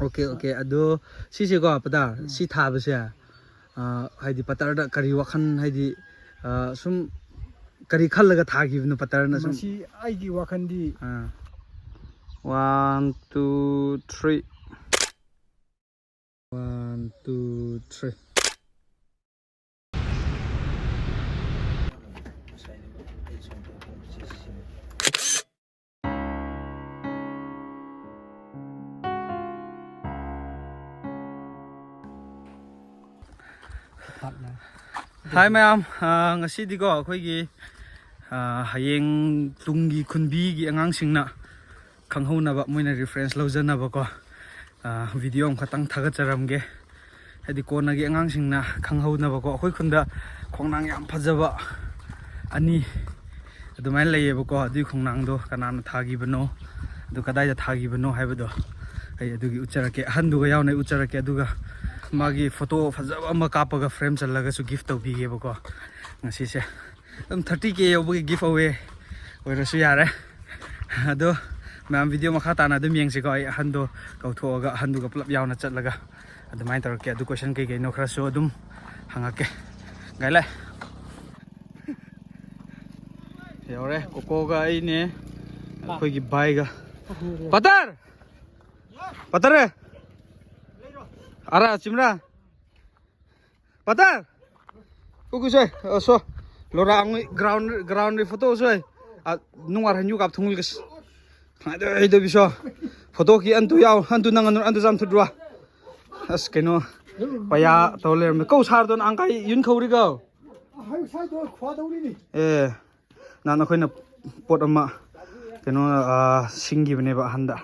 Okay okay अदो सिसे को पता सि थाबसे हाइदि पत्तर करी वखन हाइदि सुम करी खल्लगा थागिबनो पत्तर न सुम मसी आइगी वखनदी 1 2 3 1 2 3 Hi ma'am, ngasi di ko ako'y gi hayeng tunggi kunbi gi angangsingna kangho na ba mo na reference laujan na ba ko video am khatang thaga charamge hadi ko na gi angangsingna kangho na ba ko ako'y khunda khongnang yam phajaba ani adumai leye ba ko adi khongnang do kanana thagi bano du kadai da thagi bano haibado ai adugi ucharake handu ga yawnai ucharake aduga magi photo fajaba ama kapaga frame challaga su gift tawbige bako ngasi se 30k yobugi giveaway oirasu yare ado ma'am video makha tana dum yengsi ko ai hando kauthoga handu ga pulap yawna chatlaga adumai tarke adu question kai no khra so adum hangake gailai yore koko ga ai ne koi gi bai ga patar patar Ara chimra Patar Kuku soy so lorang ground photo soy nungar hanyu kap thungul gas ado biso photo ki antu yaw antu nang antu jam thudwa as keno paya toler me ko sar don angkai yun khori go hai sai do khwa dawri ni na na khoina pot ama keno singi bne ba handa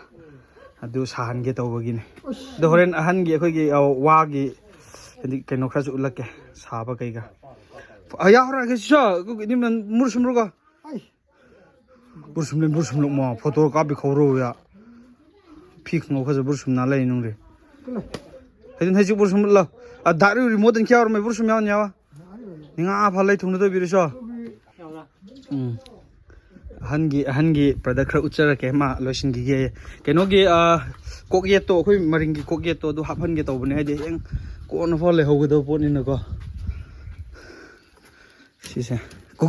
adu sahan ge tawbagini do horen ahan gi khoi gi wa gi keno khra su ulake saba kai ga aya hora ge so nim mursum ro ga ai bursum lo ma photo ka bi khoro ya phik ngo kha bursum na lai nung re hedin heju bursum la daru remote kya or me bursum ya nya wa ninga pha lai thung do bi ri so hangi product khra uchara ke ma lotion gi ge keno gi kokye to khoi maring gi kokye to du haphan ge to bune ade eng ko no phole ho do pon ni ko si se ko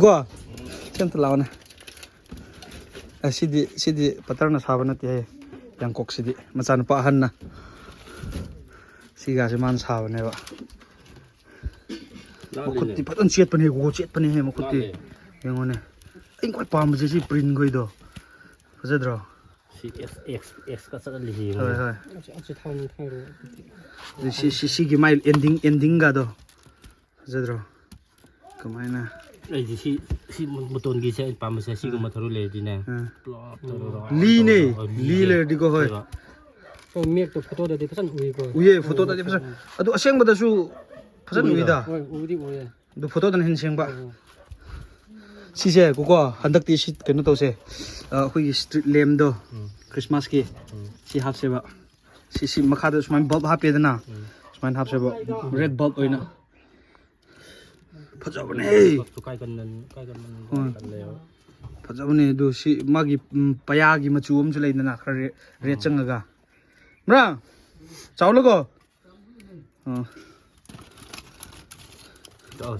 chen ta lawana sidi patar na sabana te yang kok sidi machan pa han na siga se man sabane ba kutti patan chet pane go chet pane he mo kutti yengone ing ko pam je si print goi do fajadro X ka sa lihi hai acha thang ro si gi mail ending ga do fajadro kamaina ai si muton gi se pam se si ko matharu le di ne li le di ko hoi so mek to photo da de pasan ui ko uye photo da pasan adu aseng bada su pasan ui da ui di ui du photo dan hin seng ba 시제 그거 한덕디 시 그노 도세 후이 스트리트 램도 크리스마스 기 시 합세바 시시 마카도 스마인 벌브 합페드나 스마인 합세바 레드 벌브 오이나 파자보네 kai kan leo 파자보네 도시 마기 파야기 마추 엄주 레이나 크레 레 짱가 브라 자올고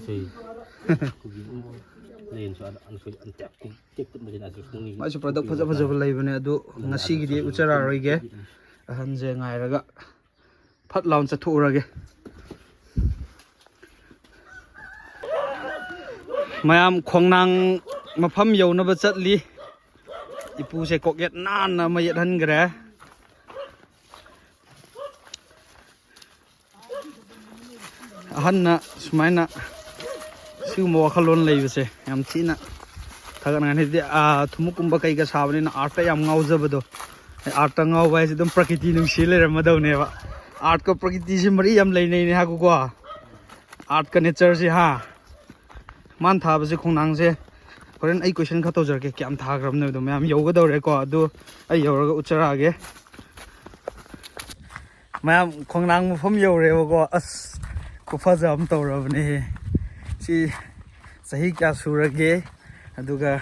sei len so an so an tap ku tek tu ma jina so ni 마주 product 파자 레이브네 adu ngasi gi uchara roige ahan je ngai raga phat laun cha thu rage mayam khongnang mafam yona ba chatli ipu se koket nan na ma yet han gre ahan na sumaina siu mo khalon leibse yam china thagan ngani de thumukumba kai ga sabani na art yam ngaujabado art ngau bai sidum prakriti nung sile ramado ne ba art ko prakriti se mari yam lei nei ne ha ko art ka nature se ha man tha ba se khongnang se horen ai question kha to jar ke kyam tha gram ne do mayam yoga do re ko adu ai yor ga uchara ge mayam khongnang mu phom yor re ko as ku fa jam to ra ne si sahi kya surage aduga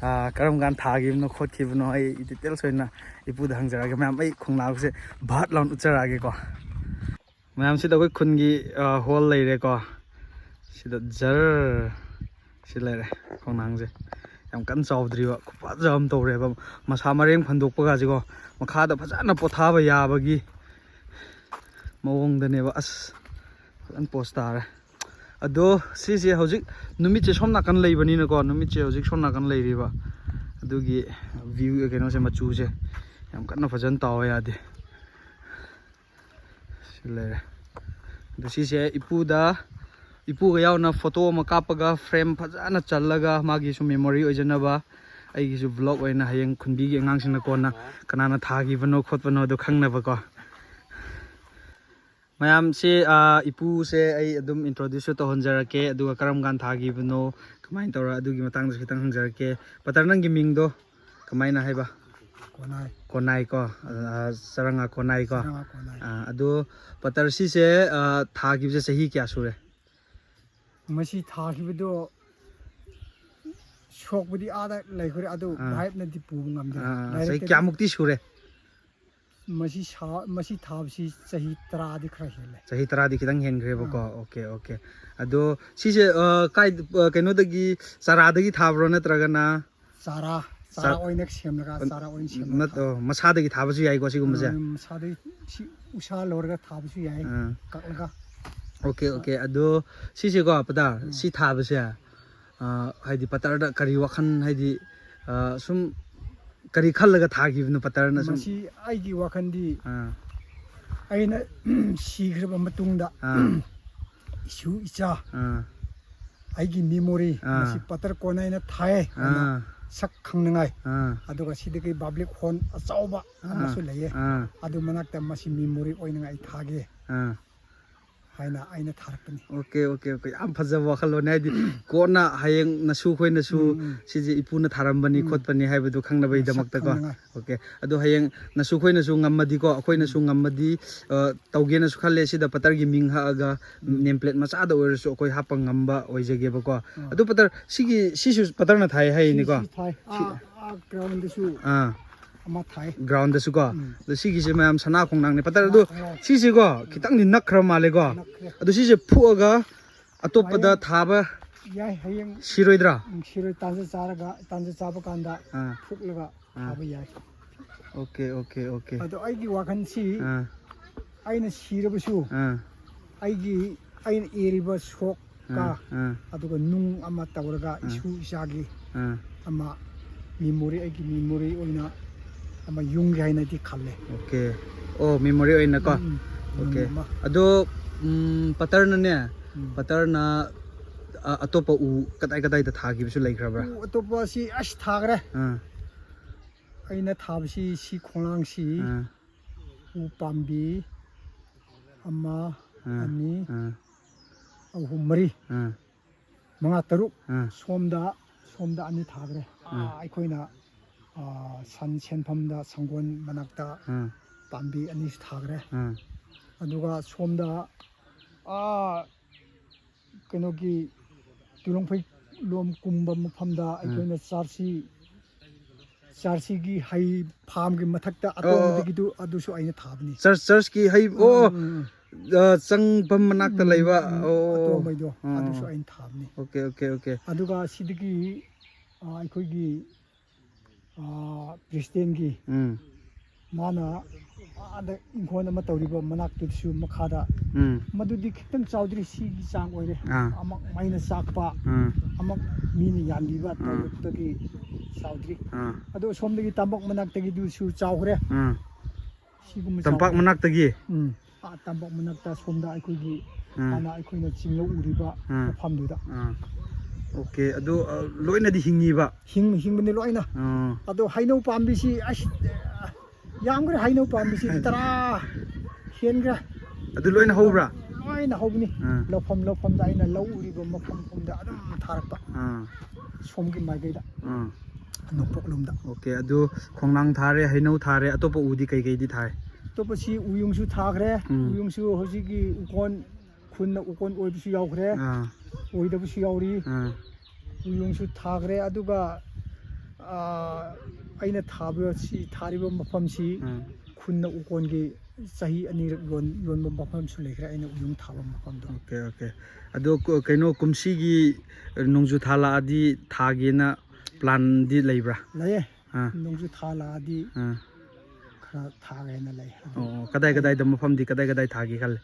ꯀꯔꯝ ꯀꯥꯟ ꯊꯥꯈꯤꯕꯅꯣ ꯈꯣꯠꯈꯤꯕꯅꯣ ꯑꯩ details ꯑꯣꯏꯅ ꯏꯄꯨꯗ ꯍꯪꯖꯔꯛꯑꯒꯦ ꯃꯌꯥꯝ ꯑꯩ ꯈꯣꯡꯅꯥꯡꯁꯦ ꯚꯥꯠ ꯂꯥꯎꯟ ꯎꯠꯆꯔꯛꯑꯒꯦꯀꯣ ꯃꯌꯥꯝꯁꯤꯗ ꯑꯩꯈꯣꯏ ꯈꯨꯟꯒꯤ hall ꯂꯩꯔꯦꯀꯣ ꯁꯤꯗ ꯖꯔ ꯁꯤ ꯂꯩꯔꯦ ꯈꯣꯡꯅꯥꯡꯁꯦ ꯌꯥꯝ ꯀꯟꯅ ꯆꯥꯎꯗ꯭ꯔꯤꯕ ꯈꯨꯐꯖ ꯑꯃ ꯇꯧꯔꯦꯕ ꯃꯁꯥ ꯃꯔꯦꯡ ꯐꯟꯗꯣꯛꯄꯒꯁꯤꯀꯣ ꯃꯈꯥꯗ ꯐꯖꯅ ꯄꯣꯊꯥꯕ ꯌꯥꯕꯒꯤ ꯃꯑꯣꯡꯗꯅꯦꯕ ꯑꯁ ꯐꯖꯅ ꯄꯣꯁ ꯇꯥꯔꯦ ꯑꯗꯣ ꯁꯤꯁꯦ ꯍꯧꯖꯤꯛ ꯅꯨꯃꯤꯠꯁꯦ ꯁꯣꯝ ꯅꯥꯀꯟ ꯂꯩꯕꯅꯤꯅꯀꯣ ꯅꯨꯃꯤꯠꯁꯦ ꯍꯧꯖꯤꯛ ꯁꯣꯝ ꯅꯥꯀꯟ ꯂꯩꯔꯤꯕ ꯑꯗꯨꯒꯤ ꯚ꯭ꯌꯨ ꯀꯩꯅꯣꯁꯦ ꯃꯆꯨꯁꯦ ꯌꯥꯝ ꯀꯟꯅ ꯐꯖꯅ ꯇꯥꯎꯕ ꯌꯥꯗꯦ ꯁꯤ ꯂꯩꯔꯦ ꯑꯗꯣ ꯁꯤꯁꯦ ꯏꯄꯨꯒ ꯌꯥꯎꯅ ꯐꯣꯇꯣ ꯑꯃ ꯀꯥꯞꯄꯒ ꯐ꯭ꯔꯦꯝ ꯐꯖꯅ ꯆꯜꯂꯒ ꯃꯥꯒꯤꯁꯨ ꯃꯦꯃꯣꯔꯤ ꯑꯣꯏꯖꯅꯕ ꯑꯩꯒꯤꯁꯨ ꯕ꯭ꯂꯣꯛ ꯑꯣꯏꯅ ꯍꯌꯦꯡ ꯈꯨꯟꯕꯤꯒꯤ ꯑꯉꯥꯡꯁꯤꯡꯅ ꯀꯣꯟꯅ ꯀꯅꯥꯅ ꯊꯥꯈꯤꯕꯅꯣ ꯈꯣꯠꯄꯅꯣ ꯑꯗꯨ ꯈꯪꯅꯕꯀꯣ ꯃꯌꯥꯝꯁꯦ ꯏꯄꯨꯁꯦ ꯑꯩ ꯑꯗꯨꯝ ꯏꯟꯇ꯭ꯔꯣꯗ꯭ꯌꯨꯁꯁꯨ ꯇꯧꯍꯟꯖꯔꯛꯀꯦ ꯑꯗꯨꯒ ꯀꯔꯝ ꯀꯥꯟ ꯊꯥꯈꯤꯕꯅꯣ ꯀꯃꯥꯏꯅ ꯇꯧꯔ ꯑꯗꯨꯒꯤ ꯃꯇꯥꯡꯗꯁꯨ ꯈꯤꯇꯪ ꯍꯪꯖꯔꯛꯀꯦ ꯄꯇꯔ ꯅꯪꯒꯤ ꯃꯤꯡꯗꯣ ꯀꯃꯥꯏꯅ ꯍꯥꯏꯕ ꯀꯣꯅꯥꯏ ꯀꯣ ꯆꯔꯪꯉꯥ ꯀꯣꯅꯥꯏ ꯀꯣ ꯑꯗꯣ ꯄꯇꯔ ꯁꯤꯁꯦ ꯊꯥꯈꯤꯕꯁꯦ ꯆꯍꯤ ꯀꯌꯥ ꯁꯨꯔꯦ ꯃꯁꯤ ꯊꯥꯈꯤꯕꯗꯣ ꯁꯣꯛꯄꯗꯤ ꯑꯥꯗ ꯂꯩꯈ꯭ꯔꯦ ꯑꯗꯨ ꯚꯥꯏꯞꯅꯗꯤ ꯄꯨꯕ ꯉꯝꯗꯦ ꯆꯍꯤ ꯀꯌꯥꯃꯨꯛꯇꯤ ꯁꯨꯔꯦ ꯃꯁꯤ ꯊꯥꯕꯁꯤ ꯆꯍꯤ 10ꯗꯤ ꯈꯔ ꯍꯦꯜꯂꯦ ꯆꯍꯤ 10ꯗꯤ ꯈꯤꯇꯪ ꯍꯦꯟꯈ꯭ꯔꯦꯕꯀꯣ ꯑꯣꯀꯦ ꯑꯗꯣ ꯁꯤꯁꯦ ꯀꯩꯅꯣꯗꯒꯤ ꯆꯥꯔꯥꯗꯒꯤ ꯊꯥꯕ꯭ꯔꯣ ꯅꯠꯇ꯭ꯔꯒꯅ ꯆꯥꯔꯥ ꯑꯣꯏꯅ ꯁꯦꯝꯂꯒ ꯆꯥꯔꯥ ꯑꯣꯏꯅ ꯁꯦꯝꯂꯒ ꯃꯁꯥꯗꯒꯤ ꯊꯥꯕꯁꯨ ꯌꯥꯏꯀꯣ ꯁꯤꯒꯨꯝꯕꯁꯦ ꯃꯁꯥꯗꯒꯤ ꯁꯤ ꯎꯁꯥ ꯂꯧꯔꯒ ꯊꯥꯕꯁꯨ ꯌꯥꯏ ꯀꯛꯂꯒ ꯑꯣꯀꯦ ꯑꯗꯣ ꯁꯤꯁꯦꯀꯣ ꯄꯇꯥꯔ ꯁꯤ ꯊꯥꯕꯁꯦ ꯍꯥꯏꯗꯤ ꯄꯇꯔꯗ ꯀꯔꯤ ꯋꯥꯈꯜ ꯍꯥꯏꯗꯤ ꯁꯨꯝ ꯀꯔꯤ ꯈꯜꯂꯒ ꯊꯥꯈꯤꯕꯅꯣ ꯄꯇꯔꯅ ꯁꯨꯝ ꯃꯁꯤ ꯑꯩꯒꯤ ꯋꯥꯈꯜꯗꯤ ꯑꯩꯅ ꯁꯤꯈ꯭ꯔꯕ ꯃꯇꯨꯡꯗ ꯏꯁꯨ ꯏꯆꯥ ꯑꯩꯒꯤ ꯃꯦꯃꯣꯔꯤ ꯃꯁꯤ ꯄꯇꯔ ꯀꯣꯅꯥꯏꯅ ꯊꯥꯏ ꯍꯥꯏꯅ ꯁꯛ ꯈꯪꯅꯤꯡꯉꯥꯏ ꯑꯗꯨꯒ ꯁꯤꯗꯒꯤ ꯄꯥꯕ꯭ꯂꯤꯛ ꯍꯣꯜ ꯑꯆꯧꯕ ꯑꯃꯁꯨ ꯂꯩꯌꯦ ꯑꯗꯨ ꯃꯅꯥꯛꯇ ꯃꯁꯤ ꯃꯦꯃꯣꯔꯤ ꯑꯣꯏꯅꯉꯥꯏ ꯊꯥꯒꯦ ꯍꯥꯏꯅ ꯑꯩꯅ ꯊꯥꯔꯛꯄꯅꯤ ꯑꯣꯀꯦ ꯌꯥꯝ ꯐꯖꯕ ꯋꯥꯈꯜꯂꯣꯟꯅꯦ ꯍꯥꯏꯗꯤ ꯀꯣꯟꯅ ꯍꯌꯦꯡ ꯅꯁꯨ ꯈꯣꯏꯅꯁꯨ ꯁꯤꯁꯦ ꯏꯄꯨꯅ ꯊꯥꯔꯝꯕꯅꯤ ꯈꯣꯠꯄꯅꯤ ꯍꯥꯏꯕꯗꯨ ꯈꯪꯅꯕꯒꯤꯗꯃꯛꯇꯀꯣ ꯑꯣꯀꯦ ꯑꯗꯣ ꯍꯌꯦꯡ ꯅꯁꯨ ꯈꯣꯏꯅꯁꯨ ꯉꯝꯃꯗꯤꯀꯣ ꯑꯩꯈꯣꯏꯅꯁꯨ ꯉꯝꯃꯗꯤ ꯇꯧꯒꯦꯅꯁꯨ ꯈꯜꯂꯦ ꯁꯤꯗ ꯄꯇꯔꯒꯤ ꯃꯤꯡ ꯍꯛꯑꯒ ꯅꯦꯝꯄ꯭ꯂꯦꯠ ꯃꯆꯥꯗ ꯑꯣꯏꯔꯁꯨ ꯑꯩꯈꯣꯏ ꯍꯥꯞꯄ ꯉꯝꯕ ꯑꯣꯏꯖꯒꯦꯕꯀꯣ ꯑꯗꯨ ꯄꯇꯔ ꯁꯤꯁꯨ ꯄꯇꯔꯅ ꯊꯥꯏ ꯍꯥꯏꯅꯤꯀோ ꯒ꯭ꯔꯥꯎꯟꯗꯁꯨ ꯑꯃ ꯊꯥꯏ ꯒ꯭ꯔꯥꯎꯟꯗꯁꯨ ꯀꯣ ꯑꯗꯣ ꯁꯤꯒꯤꯁꯦ ꯃꯌꯥꯝ ꯁꯅꯥ ꯈꯣꯡꯅꯥꯡꯅꯦ ꯄꯇꯔ ꯑꯗꯣ ꯁꯤꯁꯦꯀꯣ ꯈꯤꯇꯪꯗꯤ ꯅꯛꯈ꯭ꯔ ꯃꯥꯜꯂꯦꯀꯣ ꯑꯗꯣ ꯁꯤꯁꯦ ꯐꯨꯛꯑꯒ ꯑꯇꯣꯞꯄꯗ ꯊꯥꯕ ꯌꯥꯏ ꯍꯌꯦꯡ ꯁꯤꯔꯣꯏꯗ꯭ꯔꯥ ꯁꯤꯔꯣꯏ ꯇꯥꯟꯖ ꯆꯥꯕ ꯀꯥꯟꯗ ꯐꯨꯛꯂꯒ ꯊꯥꯕ ꯌꯥꯏ ꯑꯣꯀꯦ ꯑꯗꯣ ꯑꯩꯒꯤ ꯋꯥꯈꯜꯁꯤ ꯑꯩꯅ ꯁꯤꯔꯕꯁꯨ ꯑꯩꯅ ꯑꯦꯔꯤꯕ ꯁꯣꯛꯀ ꯑꯗꯨꯒ ꯅꯨꯡ ꯑꯃ ꯇꯧꯔꯒ ꯏꯁꯨ ꯏꯆꯥꯒꯤ ꯑꯃ ꯑꯩꯒꯤ ꯃꯦꯃꯣꯔꯤ ꯑꯣꯏꯅ ꯑꯃ ꯌꯨꯡꯒꯦ ꯍꯥꯏꯅꯗꯤ ꯈꯜꯂꯦ ꯑꯣꯀꯦ ꯃꯦꯃꯣꯔꯤ ꯑꯣꯏꯅꯀꯣ ꯑꯣꯀꯦ ꯑꯗꯣ ꯄꯇꯔꯅ ꯑꯇꯣꯞꯄ ꯎ ꯀꯗꯥꯏꯗ ꯊꯥꯈꯤꯕꯁꯨ ꯂꯩꯈ꯭ꯔꯕ꯭ꯔꯥ ꯑꯇꯣꯞꯄ ꯁꯤ ꯑꯁ ꯊꯥꯈ꯭ꯔꯦ ꯑꯩꯅ ꯊꯥꯕꯁꯤ ꯁꯤ ꯈꯣꯡꯅꯥꯡꯁꯤ ꯎ ꯄꯥꯝꯕꯤ 1 2 3 4 5 6 ꯁꯣꯝꯗ 2 ꯊꯥꯈ꯭ꯔꯦ ꯑꯩꯈꯣꯏꯅ ꯁꯟ ꯁꯦꯟꯐꯝꯗ ꯁꯪꯒꯣꯜ ꯃꯅꯥꯛꯇ ꯄꯥꯝꯕꯤ 2ꯁꯨ ꯊꯥꯈ꯭ꯔꯦ ꯑꯗꯨꯒ ꯁꯣꯝꯗ ꯀꯩꯅꯣꯒꯤ ꯇꯨꯂꯣꯡꯐꯩ ꯂꯣꯝ ꯀꯨꯝꯕ ꯃꯐꯝꯗ ꯑꯩꯈꯣꯏꯅ ꯆꯥꯔꯁꯤꯒꯤ ꯍꯩ ꯐꯥꯝꯒꯤ ꯃꯊꯛꯇ ꯑꯇꯣꯡꯕꯗꯒꯤꯗꯨ ꯑꯗꯨꯁꯨ ꯑꯩꯅ ꯊꯥꯕꯅꯤ ꯆꯔꯆꯀꯤ ꯍꯩ ꯆꯪꯐꯝ ꯃꯅꯥꯛꯇ ꯂꯩꯕ ꯑꯇꯣꯡꯕꯩꯗꯣ ꯑꯗꯨꯁꯨ ꯑꯩꯅ ꯊꯥꯕꯅꯤ ꯑꯣꯀꯦ ꯑꯗꯨꯒ ꯁꯤꯗꯒꯤ ꯑꯩꯈꯣꯏꯒꯤ ꯄ꯭ꯔꯦꯁꯤꯗꯦꯟꯒꯤ ꯃꯥꯅ ꯑꯥꯗ ꯏꯪꯈꯣꯜ ꯑꯃ ꯇꯧꯔꯤꯕ ꯃꯅꯥꯛꯇꯨꯗꯁꯨ ꯃꯈꯥꯗ ꯃꯗꯨꯗꯤ ꯈꯤꯇꯪ ꯆꯥꯎꯗ꯭ꯔꯤ ꯁꯤꯒꯤ ꯆꯥꯡ ꯑꯣꯏꯔꯦ ꯑꯃꯨꯛ ꯃꯩꯅ ꯆꯥꯛꯄ ꯑꯃꯨꯛ ꯃꯤꯅ ꯌꯥꯟꯕꯤꯕ ꯇꯧꯕꯗꯒꯤ ꯆꯥꯎꯗ꯭ꯔꯤ ꯑꯗꯣ ꯁꯣꯝꯗꯒꯤ ꯇꯝꯄꯥꯛ ꯃꯅꯥꯛꯇꯒꯤꯗꯨꯁꯨ ꯆꯥꯎꯈ꯭ꯔꯦ ꯁꯤꯒꯨꯝꯕ ꯇꯝꯄꯥꯛ ꯃꯅꯥꯛꯇꯒꯤ ꯇꯝꯄꯥꯛ ꯃꯅꯥꯛꯇ ꯁꯣꯝꯗ ꯑꯩꯈꯣꯏꯒꯤ ꯍꯥꯟꯅ ꯑꯩꯈꯣꯏꯅ ꯆꯤꯡꯂꯧ ꯎꯔꯤꯕ ꯃꯐꯝꯗꯨꯗ ꯑꯣꯀꯦ ꯑꯗꯨ ꯂꯣꯏꯅꯗꯤ ꯍꯤꯡꯉꯤꯕ ꯍꯤꯡꯕꯅꯤ ꯂꯣꯏꯅ ꯑꯗꯣ ꯍꯩꯅꯧ ꯄꯥꯝꯕꯤꯁꯤ ꯑꯁ ꯌꯥꯝꯈ꯭ꯔꯦ ꯍꯩꯅꯧ ꯄꯥꯝꯕꯤꯁꯤ 10 ꯍꯦꯟꯈ꯭ꯔꯦ ꯑꯗꯨ ꯂꯣꯏꯅ ꯍꯧꯕ꯭ꯔꯥ ꯂꯣꯏꯅ ꯍꯧꯕꯅꯤ ꯂꯧꯐꯝꯗ ꯑꯩꯅ ꯂꯧ ꯎꯔꯤꯕ ꯃꯐꯝꯗ ꯑꯗꯨꯝ ꯊꯥꯔꯛꯄ ꯁꯣꯝꯒꯤ ꯃꯥꯏꯀꯩꯗ ꯅꯣꯡꯄꯣꯛꯂꯣꯝꯗ ꯑꯣꯀꯦ ꯑꯗꯨ ꯈꯣꯡꯅꯥꯡ ꯊꯥꯔꯦ ꯍꯩꯅꯧ ꯊꯥꯔꯦ ꯑꯇꯣꯞꯄ ꯎꯗꯤ ꯀꯩꯗꯤ ꯊꯥꯏ ꯑꯇꯣꯞꯄꯁꯤ ꯎꯌꯨꯡꯁꯨ ꯊꯥꯈ꯭ꯔꯦ ꯎꯌꯨꯡꯁꯨ ꯍꯧꯖꯤꯛꯀꯤ ꯈꯨꯟꯅ ꯎꯀꯣꯟ ꯑꯣꯏꯕꯁꯨ ꯌꯥꯎꯈ꯭ꯔꯦ ꯑꯣꯏꯗꯕꯁꯨ ꯌꯥꯎꯔꯤ ꯎꯌꯨꯡꯁꯨ ꯊꯥꯈ꯭ꯔꯦ ꯑꯗꯨꯒ ꯑꯩꯅ ꯊꯥꯔꯤꯕ ꯃꯐꯝꯁꯤ ꯈꯨꯟꯅ ꯎꯀꯣꯟꯒꯤ ꯆꯍꯤ 2ꯔꯛ ꯌꯣꯟꯕ ꯃꯐꯝꯁꯨ ꯂꯩꯈ꯭ꯔꯦ ꯑꯩꯅ ꯎꯌꯨꯡ ꯊꯥꯕ ꯃꯐꯝꯗꯣ ꯑꯣꯀꯦ ꯑꯗꯣ ꯀꯩꯅꯣ ꯀꯨꯝꯁꯤꯒꯤ ꯅꯣꯡꯖꯨ ꯊꯥ ꯂꯥꯛꯑꯗꯤ ꯊꯥꯒꯦꯅ ꯄ꯭ꯂꯥꯟꯗꯤ ꯂꯩꯕ꯭ꯔꯥ ꯂꯩꯌꯦ ꯅꯣꯡꯖꯨ ꯊꯥ ꯂꯥꯛꯑꯗꯤ ꯈꯔ ꯊꯥꯒꯦꯅ ꯂꯩ ꯑꯣ ꯀꯗꯥꯏꯗ ꯃꯐꯝꯗꯤ ꯀꯗꯥꯏ ꯊꯥꯒꯦ ꯈꯜꯂꯦ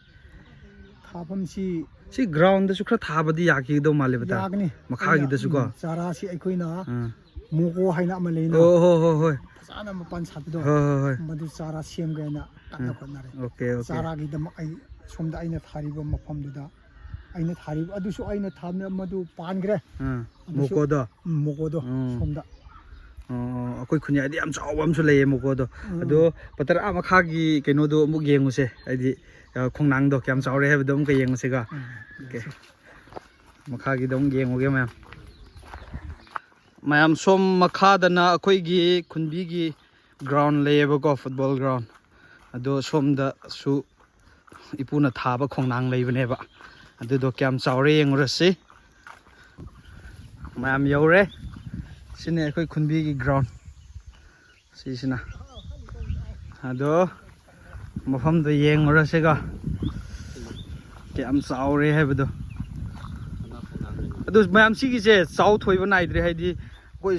ꯊꯥꯐꯝꯁꯤ ꯁꯤ ꯒ꯭ꯔꯥꯎꯟꯗꯁꯨ ꯈꯔ ꯊꯥꯕꯗꯤ ꯌꯥꯈꯤꯒꯗꯧ ꯃꯥꯜꯂꯦ ꯕꯇꯥ ꯌꯥꯒꯅꯤ ꯃꯈꯥꯒꯤꯗꯁꯨ ꯀꯣ ꯆꯥꯔꯥꯁꯤ ꯑꯩꯈꯣꯏꯅ ꯃꯣꯀꯣ ꯍꯥꯏꯅ ꯑꯃ ꯂꯩꯅ ꯍꯣꯏ ꯐꯖꯅ ꯃꯄꯥꯟ ꯁꯥꯠꯄꯗꯣ ꯍꯣꯏ ꯃꯗꯨ ꯆꯥꯔꯥ ꯁꯦꯝꯒꯦꯅ ꯀꯟꯅ ꯍꯣꯠꯅꯔꯦ ꯑꯣꯀꯦ ꯆꯥꯔꯥꯒꯤꯗꯃꯛ ꯑꯩ ꯁꯣꯝꯗ ꯑꯩꯅ ꯊꯥꯔꯤꯕ ꯃꯐꯝꯗꯨꯗ ꯑꯩꯅ ꯊꯥꯔꯤꯕ ꯑꯗꯨꯁꯨ ꯑꯩꯅ ꯊꯥꯕꯅ ꯃꯗꯨ ꯄꯥꯟꯈ꯭ꯔꯦ ꯃꯣꯀꯣꯗꯣ ꯃꯣꯀꯣꯗꯣ ꯁꯣꯝꯗ ꯑꯩꯈꯣꯏ ꯈꯨꯟꯌꯥꯏꯗꯤ ꯌꯥꯝ ꯆꯥꯎꯕ ꯑꯃꯁꯨ ꯂꯩꯌꯦ ꯃꯣꯀꯣꯗꯣ ꯑꯗꯣ ꯄꯇꯔ ꯃꯈꯥꯒꯤ ꯀꯩꯅꯣꯗꯣ ꯑꯃꯨꯛ ꯌꯦꯡꯉꯨꯁꯦ ꯍꯥꯏꯗꯤ ꯈꯣꯡꯅꯥꯡꯗꯣ ꯀꯌꯥꯝ ꯆꯥꯎꯔꯦ ꯍꯥꯏꯕꯗꯣ ꯑꯃꯨꯛꯀ ꯌꯦꯡꯉꯨꯁꯤꯀꯣ ꯑꯣꯀꯦ ꯃꯈꯥꯒꯤꯗꯣ ꯑꯃꯨꯛ ꯌꯦꯡꯉꯨꯒꯦ ꯃꯌꯥꯝ ꯁꯣꯝ ꯃꯈꯥꯗꯅ ꯑꯩꯈꯣꯏꯒꯤ ꯈꯨꯟꯕꯤꯒꯤ ꯒ꯭ꯔꯥꯎꯟ ꯂꯩꯌꯦꯕꯀꯣ ꯐꯨꯠꯕꯣꯜ ꯒ꯭ꯔꯥꯎꯟ ꯑꯗꯣ ꯁꯣꯝꯗꯁꯨ ꯏꯄꯨꯅ ꯊꯥꯕ ꯈꯣꯡꯅꯥꯡ ꯂꯩꯕꯅꯦꯕ ꯑꯗꯨꯗꯣ ꯀꯌꯥꯝ ꯆꯥꯎꯔꯦ ꯌꯦꯡꯉꯨꯔꯁꯤ ꯃꯌꯥꯝ ꯌꯧꯔꯦ ꯁꯤꯅꯦ ꯑꯩꯈꯣꯏ ꯈꯨꯟꯕꯤꯒꯤ ꯒ꯭ꯔꯥꯎꯟ ꯁꯤꯁꯤꯅ ꯑꯗꯣ ꯃꯐꯝꯗꯣ ꯌꯦꯡꯉꯨꯔꯁꯤꯀꯣ ꯀꯌꯥꯝ ꯆꯥꯎꯔꯦ ꯍꯥꯏꯕꯗꯣ ꯑꯗꯨ ꯃꯌꯥꯝ ꯁꯤꯒꯤꯁꯦ ꯆꯥꯎ ꯊꯣꯏꯕ ꯅꯥꯏꯗ꯭ꯔꯦ ꯍꯥꯏꯗꯤ ꯑꯩꯈꯣꯏ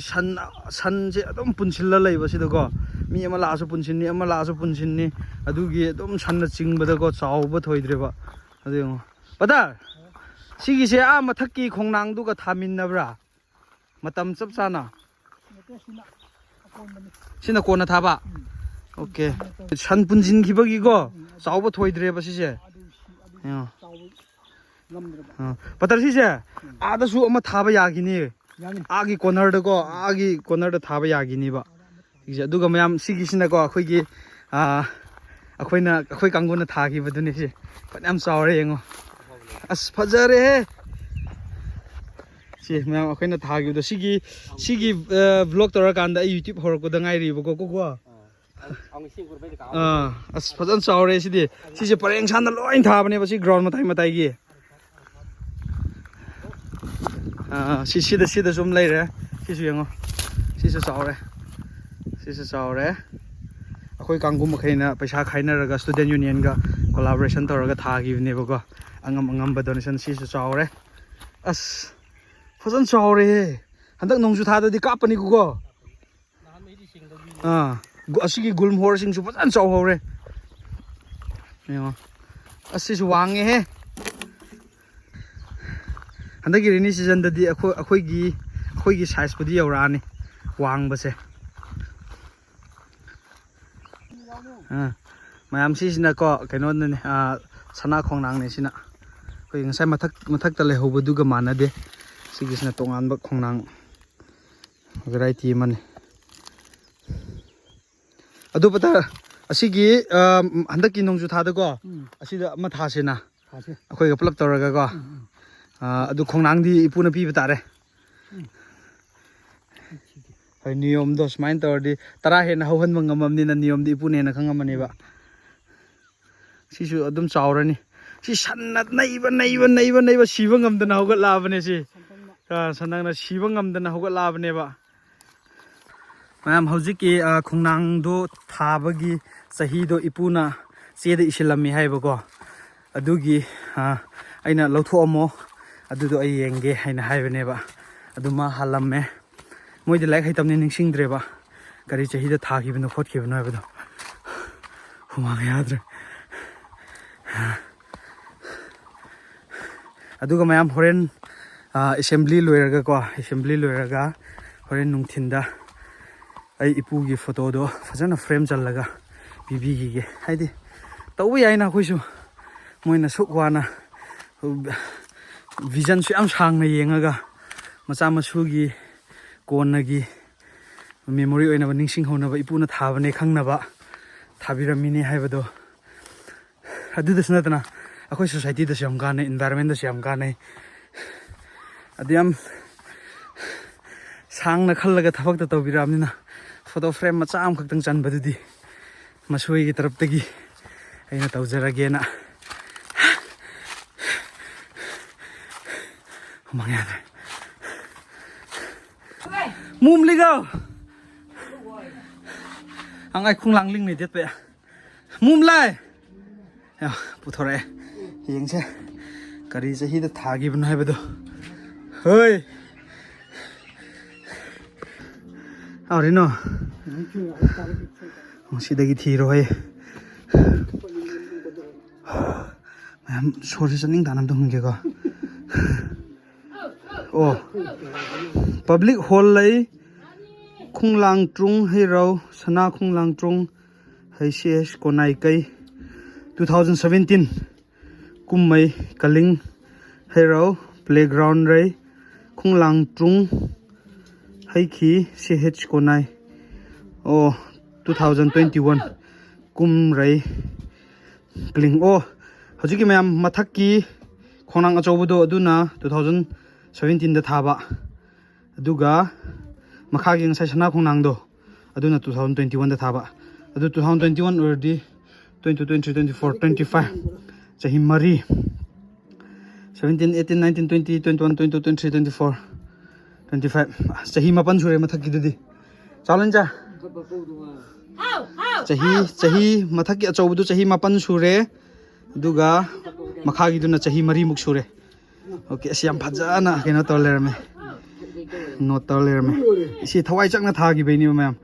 ꯁꯟꯁꯦ ꯑꯗꯨꯝ ꯄꯨꯟꯁꯤꯜꯂ ꯂꯩꯕ ꯁꯤꯗꯀꯣ ꯃꯤ ꯑꯃ ꯂꯥꯛꯑꯁꯨ ꯄꯨꯟꯁꯤꯟꯅꯤ ꯑꯃ ꯂꯥꯛꯑꯁꯨ ꯄꯨꯟꯁꯤꯟꯅꯤ ꯑꯗꯨꯒꯤ ꯑꯗꯨꯝ ꯁꯟꯅ ꯆꯤꯡꯕꯗꯀꯣ ꯆꯥꯎꯕ ꯊꯣꯏꯗ꯭ꯔꯦꯕ ꯑꯗꯨ ꯌꯦꯡꯉꯣ ꯕꯗꯔ ꯁꯤꯒꯤꯁꯦ ꯃꯊꯛꯀꯤ ꯈꯣꯡꯅꯥꯡꯗꯨꯒ ꯊꯥꯃꯤꯟꯅꯕ꯭ꯔꯥ ꯃꯇꯝ ꯆꯞ ꯆꯥꯅ ꯁꯤꯅ ꯀꯣꯟꯅ ꯊꯥꯕ ꯑꯣꯀꯦ ꯁꯟ ꯄꯨꯟꯁꯤꯟꯈꯤꯕꯒꯤꯀோ ꯆꯥꯎꯕ ꯊꯣꯏꯗ꯭ꯔꯦꯕ ꯁꯤꯁꯦ ꯄꯇꯔ ꯁꯤꯁꯦ ꯑꯥꯗꯁꯨ ꯑꯃ ꯊꯥꯕ ꯌꯥꯈꯤꯅꯤ ꯑꯥꯒꯤ ꯀꯣꯅꯔꯗꯀꯣ ꯑꯥꯒꯤ ꯀꯣꯅꯔꯗ ꯊꯥꯕ ꯌꯥꯈꯤꯅꯤꯕ ꯁꯤꯁꯦ ꯑꯗꯨꯒ ꯃꯌꯥꯝ ꯁꯤꯒꯤꯁꯤꯅꯀꯣ ꯑꯩꯈꯣꯏꯒꯤ ꯑꯩꯈꯣꯏ ꯀꯥꯡꯕꯨꯅ ꯊꯥꯈꯤꯕꯗꯨꯅꯤ ꯁꯤ ꯐꯅꯌꯥꯝ ꯆꯥꯎꯔꯦ ꯌꯦꯡꯉꯣ ꯑꯁ ꯐꯖꯔꯦꯍꯦ ꯁꯤ ꯃꯌꯥꯝ ꯑꯩꯈꯣꯏꯅ ꯊꯥꯈꯤꯕꯗꯣ ꯁꯤꯒꯤ ꯚ꯭ꯂꯣꯛ ꯇꯧꯔꯀꯥꯟꯗ ꯑꯩ ꯌꯨꯇ꯭ꯌꯨꯕ ꯍꯧꯔꯛꯄꯗ ꯉꯥꯏꯔꯤꯕꯀꯣ ꯑꯁ ꯐꯖꯅ ꯆꯥꯎꯔꯦ ꯁꯤꯁꯦ ꯄꯔꯦꯡ ꯁꯥꯟꯅ ꯂꯣꯏ ꯊꯥꯕꯅꯦꯕ ꯁꯤ ꯒ꯭ꯔꯥꯎꯟ ꯃꯇꯥꯏꯒꯤ ꯁꯤꯗ ꯁꯨꯝ ꯂꯩꯔꯦ ꯁꯤꯁꯨ ꯌꯦꯡꯉꯣ ꯁꯤꯁꯨ ꯆꯥꯎꯔꯦ ꯑꯩꯈꯣꯏ ꯀꯥꯡꯕꯨ ꯃꯈꯩꯅ ꯄꯩꯁꯥ ꯈꯥꯏꯅꯔꯒ ꯁ꯭ꯇꯨꯗꯦꯟ ꯌꯨꯅꯤꯌꯟꯒ ꯀꯣꯂꯥꯕꯣꯔꯦꯁꯟ ꯇꯧꯔꯒ ꯊꯥꯈꯤꯕꯅꯦꯕꯀꯣ ꯑꯉꯝꯕ ꯗꯣꯅꯦꯁꯟ ꯁꯤꯁꯨ ꯆꯥꯎꯔꯦ ꯑꯁ ꯐꯖꯅ ꯆꯥꯎꯔꯦꯍꯦ ꯍꯟꯗꯛ ꯅꯣꯡꯖꯨ ꯊꯥꯗꯗꯤ ꯀꯥꯞꯄꯅꯤꯀꯣ ꯑꯁꯤꯒꯤ ꯒꯨꯜꯃꯣꯍꯣꯔꯁꯤꯡꯁꯨ ꯐꯖꯅ ꯆꯥꯎꯍꯧꯔꯦ ꯌꯦꯡꯉꯣ ꯑꯁꯤꯁꯨ ꯋꯥꯡꯉꯦꯍꯦ ꯍꯟꯗꯛꯀꯤ ꯔꯦꯅꯤ ꯁꯤꯖꯟꯗꯗꯤ ꯑꯩꯈꯣꯏꯒꯤ ꯁꯥꯏꯖꯄꯨꯗꯤ ꯌꯧꯔꯛꯑꯅꯤ ꯋꯥꯡꯕꯁꯦ ꯃꯌꯥꯝ ꯁꯤꯁꯤꯅꯀꯣ ꯀꯩꯅꯣꯗꯅꯦ ꯁꯅꯥ ꯈꯣꯡꯅꯥꯡꯅꯦ ꯁꯤꯅ ꯑꯩꯈꯣꯏ ꯉꯁꯥꯏ ꯃꯊꯛꯇ ꯂꯩꯍꯧꯕꯗꯨꯒ ꯃꯥꯟꯅꯗꯦ ꯁꯤꯒꯤꯁꯤꯅ ꯇꯣꯉꯥꯟꯕ ꯈꯣꯡꯅꯥꯡ ꯚꯦꯔꯥꯏꯇꯤ ꯑꯃꯅꯤ ꯑꯗꯨ ꯄꯇꯔ ꯑꯁꯤꯒꯤ ꯍꯟꯗꯛꯀꯤ ꯅꯣꯡꯖꯨ ꯊꯥꯗꯀꯣ ꯑꯁꯤꯗ ꯑꯃ ꯊꯥꯁꯤꯅ ꯑꯩꯈꯣꯏꯒ ꯄꯨꯂꯞ ꯇꯧꯔꯒꯀꯣ ꯑꯗꯨ ꯈꯣꯡꯅꯥꯡꯗꯤ ꯏꯄꯨꯅ ꯄꯤꯕ ꯇꯥꯔꯦ ꯍꯣꯏ ꯅꯤꯌꯣꯝꯗꯣ ꯁꯨꯃꯥꯏꯅ ꯇꯧꯔꯗꯤ 10 ꯍꯦꯟꯅ ꯍꯧꯍꯟꯕ ꯉꯝꯃꯕꯅꯤꯅ ꯅꯤꯌꯣꯝꯗꯤ ꯏꯄꯨꯅ ꯍꯦꯟꯅ ꯈꯪꯉꯝꯃꯅꯦꯕ ꯁꯤꯁꯨ ꯑꯗꯨꯝ ꯆꯥꯎꯔꯅꯤ ꯁꯤ ꯁꯟꯅ ꯅꯩꯕ ꯁꯤꯕ ꯉꯝꯗꯅ ꯍꯧꯒꯠꯂꯛꯑꯕꯅꯦ ꯁꯤ ꯁꯟꯅꯪꯅ ꯁꯤꯕ ꯉꯝꯗꯅ ꯍꯧꯒꯠꯂꯛꯑꯕꯅꯦꯕ ꯃꯌꯥꯝ ꯍꯧꯖꯤꯛꯀꯤ ꯈꯣꯡꯅꯥꯡꯗꯣ ꯊꯥꯕꯒꯤ ꯆꯍꯤꯗꯣ ꯏꯄꯨꯅ ꯆꯦꯗ ꯏꯁꯤꯜꯂꯝꯃꯤ ꯍꯥꯏꯕꯀꯣ ꯑꯗꯨꯒꯤ ꯑꯩꯅ ꯂꯧꯊꯣꯛꯑꯝꯃꯣ ꯑꯗꯨꯗꯣ ꯑꯩ ꯌꯦꯡꯒꯦ ꯍꯥꯏꯅ ꯍꯥꯏꯕꯅꯦꯕ ꯑꯗꯨ ꯃꯥ ꯍꯥꯜꯂꯝꯃꯦ ꯃꯣꯏꯗꯤ ꯂꯥꯏꯔꯤꯛ ꯍꯩꯇꯕꯅꯤ ꯅꯤꯡꯁꯤꯡꯗ꯭ꯔꯦꯕ ꯀꯔꯤ ꯆꯍꯤꯗ ꯊꯥꯈꯤꯕꯅꯣ ꯈꯣꯠꯈꯤꯕꯅꯣ ꯍꯥꯏꯕꯗꯣ ꯍꯨꯃꯥꯡ ꯌꯥꯗ꯭ꯔꯦ ꯑꯗꯨꯒ ꯃꯌꯥꯝ ꯍꯣꯔꯦꯟ ꯑꯦꯁꯦꯝꯕ꯭ꯂꯤ ꯂꯣꯏꯔꯒ ꯍꯣꯔꯦꯟ ꯅꯨꯡꯊꯤꯟꯗ ꯑꯩ ꯏꯄꯨꯒꯤ ꯐꯣꯇꯣꯗꯣ ꯐꯖꯅ ꯐ꯭ꯔꯦꯝ ꯆꯜꯂꯒ ꯄꯤꯕꯤꯈꯤꯒꯦ ꯍꯥꯏꯗꯤ ꯇꯧꯕ ꯌꯥꯏꯅ ꯑꯩꯈꯣꯏꯁꯨ ꯃꯣꯏꯅ ꯁꯨꯛ ꯋꯥꯅ ꯚꯤꯖꯟꯁꯨ ꯌꯥꯝ ꯁꯥꯡꯅ ꯌꯦꯡꯉꯒ ꯃꯆꯥ ꯃꯁꯨꯒꯤ ꯀꯣꯟꯅꯒꯤ ꯃꯦꯃꯣꯔꯤ ꯑꯣꯏꯅꯕ ꯅꯤꯡꯁꯤꯡꯍꯧꯅꯕ ꯏꯄꯨꯅ ꯊꯥꯕꯅꯦ ꯈꯪꯅꯕ ꯊꯥꯕꯤꯔꯝꯃꯤꯅꯦ ꯍꯥꯏꯕꯗꯣ ꯑꯗꯨꯗꯁꯨ ꯅꯠꯇꯅ ꯑꯩꯈꯣꯏ ꯁꯣꯁꯥꯏꯇꯤꯗꯁꯨ ꯌꯥꯝ ꯀꯥꯟꯅꯩ ꯏꯟꯚꯥꯏꯔꯣꯟꯃꯦꯟꯗꯁꯨ ꯌꯥꯝ ꯀꯥꯟꯅꯩ ꯑꯗꯨ ꯌꯥꯝ ꯁꯥꯡꯅ ꯈꯜꯂꯒ ꯊꯕꯛꯇ ꯇꯧꯕꯤꯔꯛꯑꯕꯅꯤ나 ꯐꯣꯇꯣ ꯐ꯭ꯔꯦꯝ ꯃꯆꯥ ꯑꯃꯈꯛꯇꯪ ꯆꯟꯕꯗꯨꯗꯤ ꯃꯁꯣꯏꯒꯤ ꯇꯔꯞꯇꯒꯤ ꯑꯩꯅ ꯇꯧꯖꯔꯒꯦꯅ ꯍꯨꯃꯥꯡ ꯌꯥꯗ꯭ꯔꯦ ꯃꯨꯝ ꯂꯤꯒꯥꯎ Ang ai khung lang ling này tiết vậy. Mum lại. Ya, puthore. Yeng se. Kari se hi da thagi ban hai bado. Hoi. Auri no. Sidagi thi rồi. Em sorry sa ning danam dong ge ka. Oh. Public hall lai khung lang trung hay rau sana khung lang trung hay cs konai kai 2017 kumai kaling hay rau playground rai khung lang trung hay khi ch konai oh 2021 kum rai kling oh hojiki mayam mathaki khonang achobudo aduna 2017 da thaba aduga makhagi ng sana khonang do aduna 2021 da thaba adu 2021 already 2020 24 25 chahi mari 17 18 19 20 21 22 23 24 25 chahi mapan sure mathaki dudi chalanja chahi mathaki achobudo chahi mapan sure duga makhagi duna chahi mari muk sure okay siam phajana kena tolerme no tolerme isi thawai chakna thagi beini mayam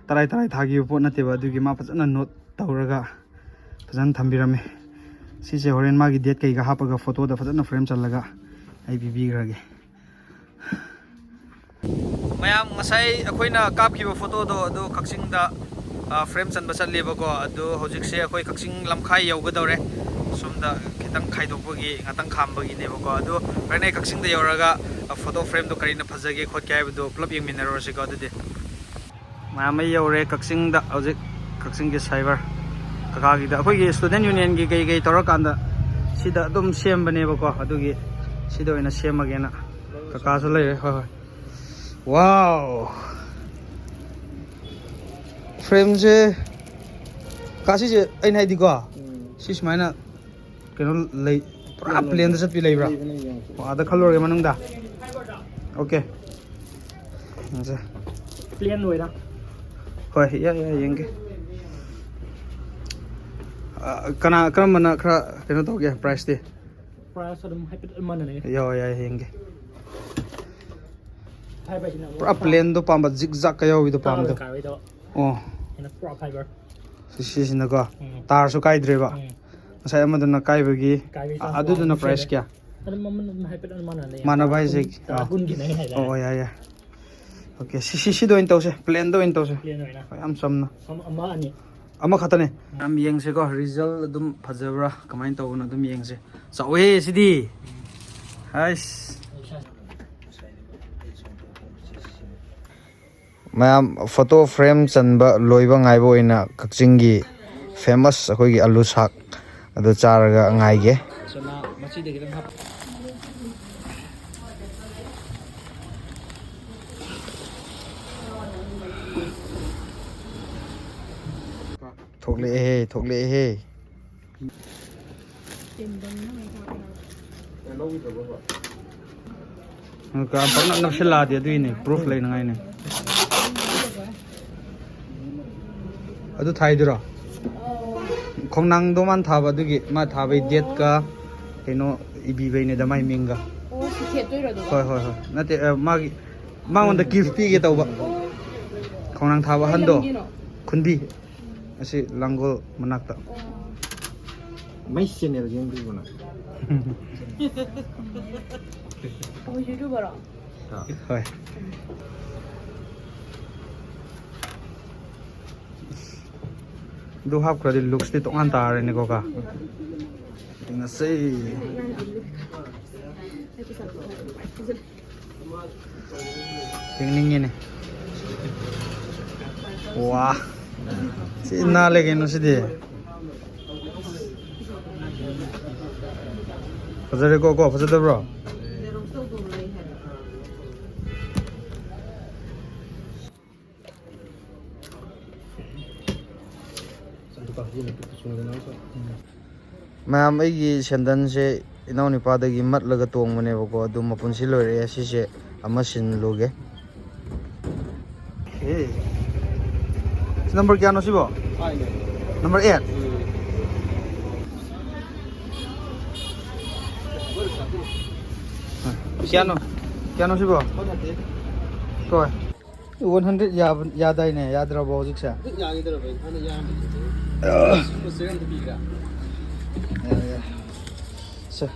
tarai thagi po na teba dugi ma phajana note tawraga phajana thambirame sise horen magi date kai ga hapaga photo da phajana frame challaga ai bibi grage mayam ngasai akoina kapkiba photo do adu kaksing da frame chan basal leba ko adu hojik se akoi kaksing lamkhai yogadore somda kitang khaidokbagi ngatang khambagi nebako adu rene kaksing da yoraga photo frame do karina phajage khot kai do club yeng minero se ko adu mamai yore kaksing da hojik kaksing ge cyber kaka gi da akoi ge student union gi gai torakanda sida dum sem bane bako adu gi sida oina semage na kaka so lai ho wow frame je kasi je aina di ko sis maina keno lei pura plane da sapi leibra ada khalor ge manung da okay nja plane loi da hoi ya yenge kana mana khra keno to ge price de price adum hyped man ne yo ya yenge fiber jina pura plane do pamba zigzag kayo wi do pam do kai do oh ina pro fiber sisi na ko tar su kai dreba sai amaduna kai bagi aduduna price kya adum man hyped man ne mana bhai je gun gi nai hai oh ya okay sisi do into se plane do into se plane loi na am samna ama ani ama khatane am yeng se ko result adum phajabra kamain tawna adum yeng se sawe sidi hais mayam photo frame chanba loiba ngaibo ina kakchingi famous akoigi alu sak adu charaga ngaige sona machi de gilang hap thokle he ka pakna napsela dia duine proof lai nangai ne adu thai dura khongnang do man thaba dugi ma thabai date ka keno ibi beine da mai minga Oh, si khet doi ra do. hoi nate magi mangonda gift pi ge tawba khongnang thaba hando khundi asi langol manakta mai channel jeng du na Oh, YouTuber ra. hoi du hap kra di looks ti tongan tar ne ko ka tingna sei ning ne wah si na le ke no si de fazare ko fazade bro mayam aigi sendan se inau ni padagi mat laga tong mane bako adu mapunsi loire asise ama sin loge number kya no sibo number 8 kya no sibo ko 100 ya dai ne ya dra bo jik sa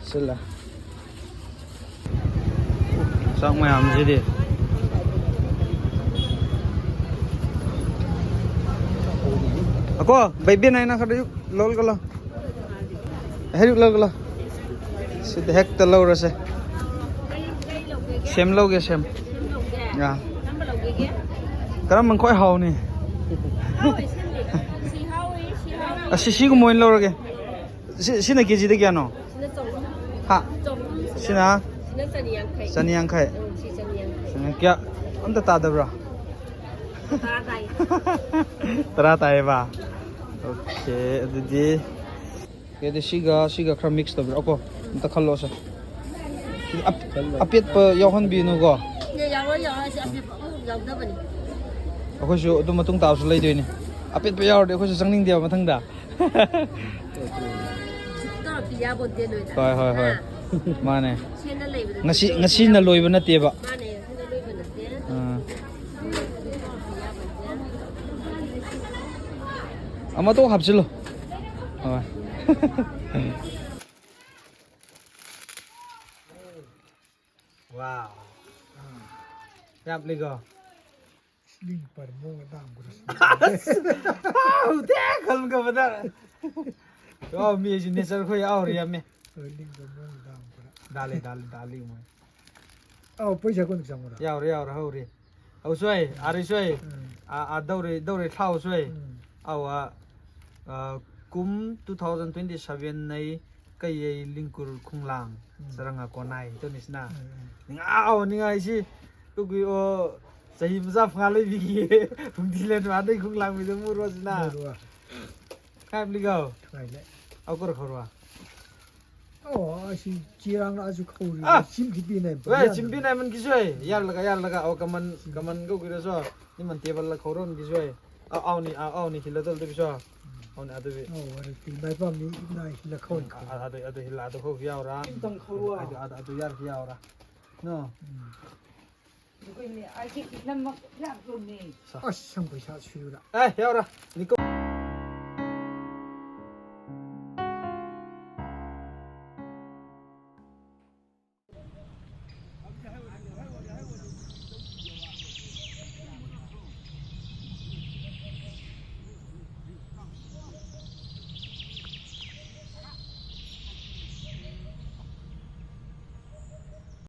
se la sang mai am ji di ako baby nai na khadu lol gala heru lol gala se de hek ta lo ra se xem lâu kìa xem dạ cái mình coi hầu nè à xí của mình lâu rồi kìa xí này kia gì đấy kìa nó hả xí nào sani yang khai sani kia anh ta được rồi teratai ba ok jadi cái siga khá mix được rồi ok ta khalo sa apit pa yawan binu ko ako siya ito matong tao sa lay doon apit pa yawan ako sa sangning diya matang da hoy mane ngasi na loy ba na tiba ama to hapsilo hoy wow yap ligo Sling par mo dam guras. udah kalau nggak benar oh mi jenis aku ya or ya mi Ling par mo dam guras. dali mo Oh, paisa kon samura. ya or hauri au suai ari suai a daure thau suai au kum 2027 nei kai lingkur khunglang saranga konai to nisna ninga isi tugui o sahi muza phale bi phungdilen wa dei khunglang mi mu rosna kam ligao Ngai le. au kor khorwa Oh, si jirang azu khori. Sim dibi nai. we chimbi nai man kisoi yar laga au kaman go gira so ni man table la khoron kisoi au ni hiladol de biso au ni adu bi Oh, wala ti bai pam ni nai la khon. adu hila adu kho yaura Tang khorwa. adu yar yaura no Ah, sang paisa chura. eh yaura ni ko